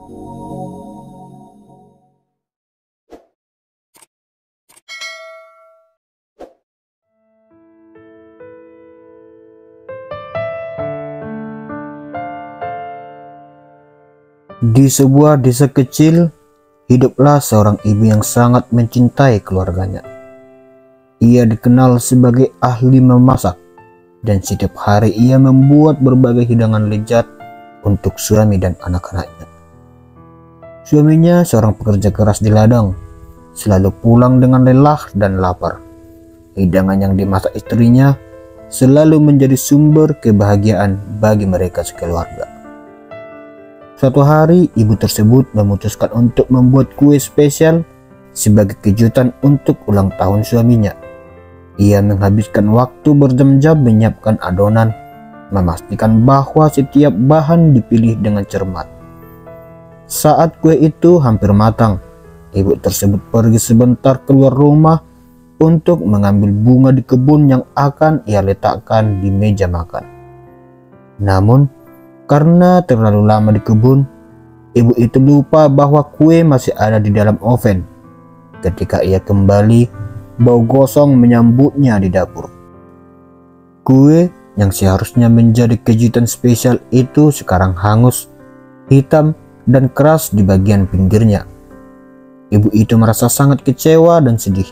Di sebuah desa kecil, hiduplah seorang ibu yang sangat mencintai keluarganya. Ia dikenal sebagai ahli memasak, dan setiap hari ia membuat berbagai hidangan lezat untuk suami dan anak-anaknya. Suaminya seorang pekerja keras di ladang, selalu pulang dengan lelah dan lapar. Hidangan yang dimasak istrinya selalu menjadi sumber kebahagiaan bagi mereka sekeluarga. Suatu hari, ibu tersebut memutuskan untuk membuat kue spesial sebagai kejutan untuk ulang tahun suaminya. Ia menghabiskan waktu berjam-jam menyiapkan adonan, memastikan bahwa setiap bahan dipilih dengan cermat. Saat kue itu hampir matang, ibu tersebut pergi sebentar keluar rumah untuk mengambil bunga di kebun yang akan ia letakkan di meja makan. Namun, karena terlalu lama di kebun, ibu itu lupa bahwa kue masih ada di dalam oven. Ketika ia kembali, bau gosong menyambutnya di dapur. Kue yang seharusnya menjadi kejutan spesial itu sekarang hangus, hitam, dan keras di bagian pinggirnya. Ibu itu merasa sangat kecewa dan sedih.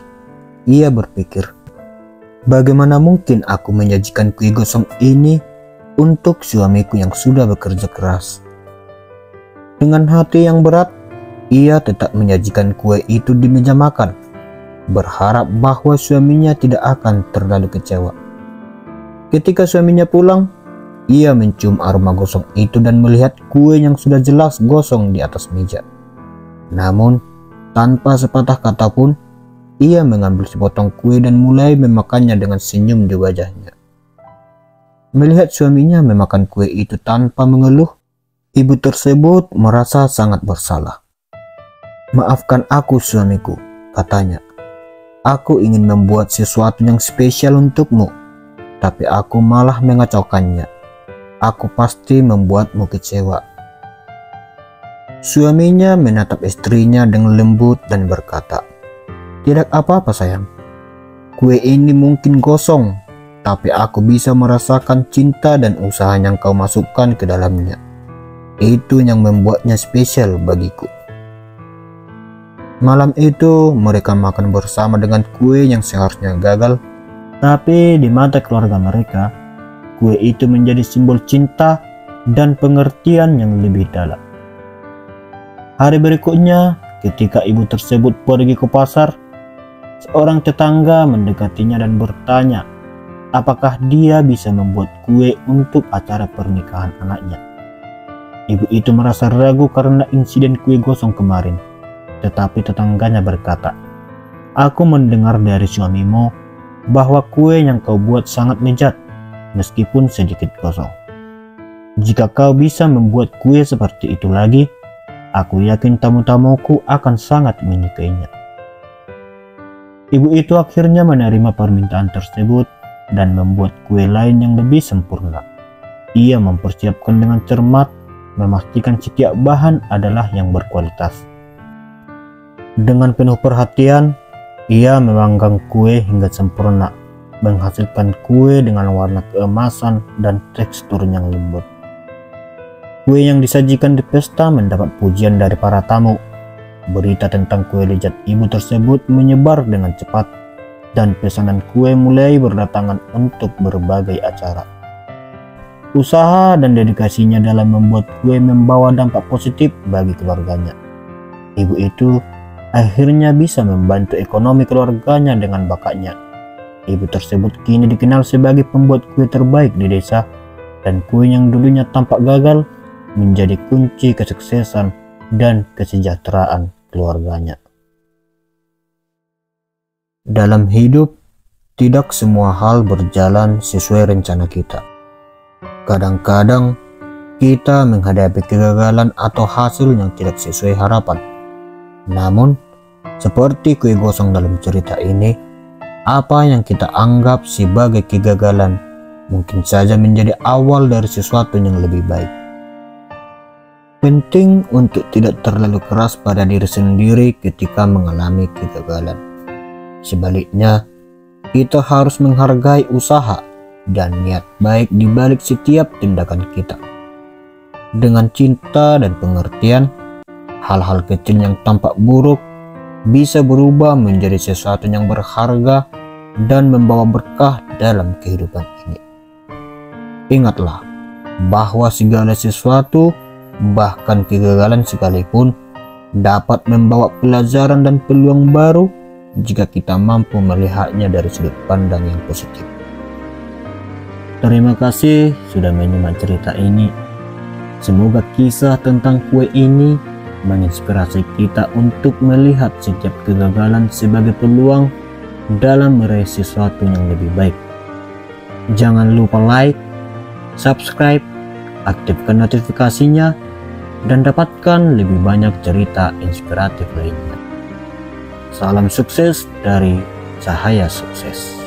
Ia berpikir, bagaimana mungkin aku menyajikan kue gosong ini untuk suamiku yang sudah bekerja keras. Dengan hati yang berat, ia tetap menyajikan kue itu di meja makan, berharap bahwa suaminya tidak akan terlalu kecewa. Ketika suaminya pulang, ia mencium aroma gosong itu dan melihat kue yang sudah jelas gosong di atas meja. Namun, tanpa sepatah kata pun, ia mengambil sepotong kue dan mulai memakannya dengan senyum di wajahnya. Melihat suaminya memakan kue itu tanpa mengeluh, ibu tersebut merasa sangat bersalah. "Maafkan aku suamiku," katanya. "Aku ingin membuat sesuatu yang spesial untukmu, tapi aku malah mengacaukannya. Aku pasti membuatmu kecewa." Suaminya menatap istrinya dengan lembut dan berkata, "Tidak apa-apa sayang, kue ini mungkin gosong, tapi aku bisa merasakan cinta dan usaha yang kau masukkan ke dalamnya. Itu yang membuatnya spesial bagiku." Malam itu mereka makan bersama dengan kue yang seharusnya gagal, tapi di mata keluarga mereka, kue itu menjadi simbol cinta dan pengertian yang lebih dalam. Hari berikutnya, ketika ibu tersebut pergi ke pasar, seorang tetangga mendekatinya dan bertanya, apakah dia bisa membuat kue untuk acara pernikahan anaknya. Ibu itu merasa ragu karena insiden kue gosong kemarin. Tetapi tetangganya berkata, "Aku mendengar dari suamimu bahwa kue yang kau buat sangat lezat, meskipun sedikit gosong. Jika kau bisa membuat kue seperti itu lagi, aku yakin tamu-tamuku akan sangat menyukainya." Ibu itu akhirnya menerima permintaan tersebut dan membuat kue lain yang lebih sempurna. Ia mempersiapkan dengan cermat, memastikan setiap bahan adalah yang berkualitas. Dengan penuh perhatian, ia memanggang kue hingga sempurna, menghasilkan kue dengan warna keemasan dan tekstur yang lembut. Kue yang disajikan di pesta mendapat pujian dari para tamu. Berita tentang kue lezat ibu tersebut menyebar dengan cepat, dan pesanan kue mulai berdatangan untuk berbagai acara. Usaha dan dedikasinya dalam membuat kue membawa dampak positif bagi keluarganya. Ibu itu akhirnya bisa membantu ekonomi keluarganya dengan bakatnya. Ibu tersebut kini dikenal sebagai pembuat kue terbaik di desa, dan kue yang dulunya tampak gagal menjadi kunci kesuksesan dan kesejahteraan keluarganya. Dalam hidup, tidak semua hal berjalan sesuai rencana kita. Kadang-kadang, kita menghadapi kegagalan atau hasil yang tidak sesuai harapan. Namun, seperti kue gosong dalam cerita ini, apa yang kita anggap sebagai kegagalan mungkin saja menjadi awal dari sesuatu yang lebih baik. Penting untuk tidak terlalu keras pada diri sendiri ketika mengalami kegagalan. Sebaliknya, kita harus menghargai usaha dan niat baik di balik setiap tindakan kita. Dengan cinta dan pengertian, hal-hal kecil yang tampak buruk bisa berubah menjadi sesuatu yang berharga dan membawa berkah dalam kehidupan ini. Ingatlah bahwa segala sesuatu, bahkan kegagalan sekalipun, dapat membawa pelajaran dan peluang baru jika kita mampu melihatnya dari sudut pandang yang positif. Terima kasih sudah menyimak cerita ini. Semoga kisah tentang kue ini menginspirasi kita untuk melihat setiap kegagalan sebagai peluang dalam meraih sesuatu yang lebih baik. Jangan lupa like, subscribe, aktifkan notifikasinya, dan dapatkan lebih banyak cerita inspiratif lainnya. Salam sukses dari Cahaya Sukses.